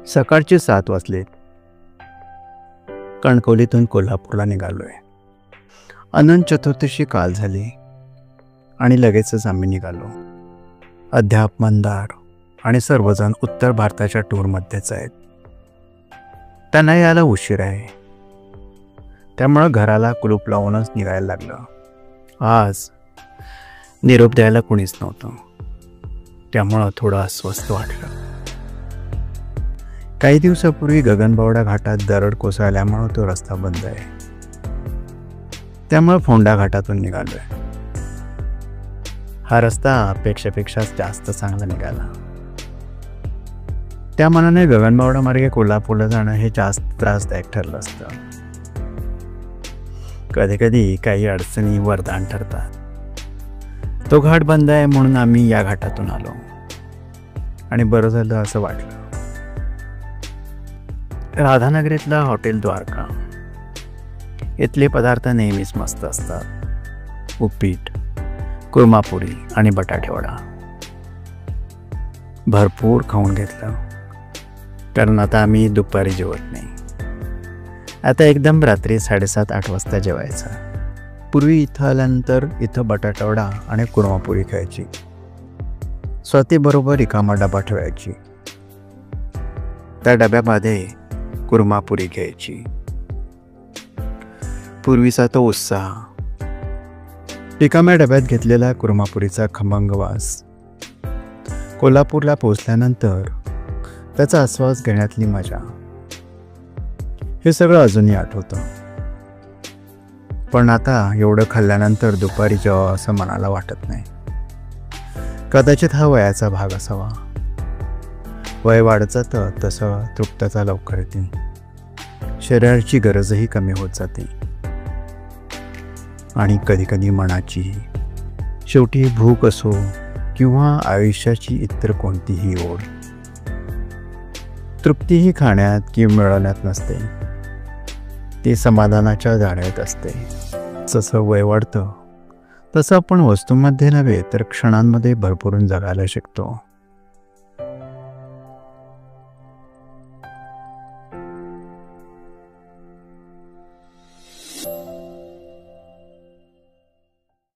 सकाळचे 7 वाजलेत. कणकवलीतून कोल्हापूरला निघालोय. अनंत चतुर्दशी काल झाली आणि लगेचच आम्ही निघालो. अद्याप मंदार आणि सर्वजण उत्तर भारताच्या टूरमध्येच आहेत. त्यांना यायला उशीर आहे, त्यामुळं घराला कुलूप लावूनच निघायला लागलं. आज निरोप द्यायला कुणीच नव्हतं, त्यामुळं थोडं अस्वस्थ वाटलं. काही दिवसापूर्वी गगनबावडा घाटात दरड कोसळल्यामुळं तो रस्ता बंद आहे, त्यामुळं फोंडा घाटातून निघालोय. हा रस्ता अपेक्षेपेक्षा जास्त चांगला निघाला. त्या मनाने गगनबावडा मार्गे कोल्हापूरला जाणं हे जास्त त्रासदायक ठरलं असतं. कधी कधी काही अडचणी वरदान ठरतात. तो घाट बंद आहे म्हणून आम्ही या घाटातून आलो आणि बरं झालं असं वाटलं. राधानगरीतला हॉटेल द्वारका, इथले पदार्थ नेहमीच मस्त असतात. उपीट, कुर्मापुरी आणि बटाटेवडा भरपूर खाऊन घेतलं, कारण आता आम्ही दुपारी जेवत नाही. आता एकदम रात्री 7:30-8 वाजता जेवायचं. पूर्वी इथं आल्यानंतर इथं बटाटेवडा आणि कुर्मापुरी खायची. स्वतःबरोबर रिकामा डबा ठेवायची, त्या डब्यामध्ये कुर्मापुरी घ्यायची. पूर्वीचा तो उत्साह, रिकाम्या डब्यात घेतलेला कुर्मापुरीचा खमंग वास, कोल्हापूरला पोचल्यानंतर त्याचा आस्वाद घेण्यातली मजा, हे सगळं अजूनही आठवतं. पण आता एवढं खाल्ल्यानंतर दुपारी जेवावं असं मनाला वाटत नाही. कदाचित हा वयाचा भाग असावा. वय वाढत जातं तसं तृप्तता लवकर येते, शरीराची गरजही कमी होत जाते आणि कधीकधी मनाची. शेवटी भूक असो किंवा आयुष्याची इतर कोणतीही ओढ, तृप्ती ही खाण्यात किंवा मिळवण्यात नसते, ती समाधानाच्या जाणीवेत असते. जसं वय वाढतं तसं आपण वस्तूंमध्ये नव्हे तर क्षणांमध्ये भरभरून जगायला शिकतो.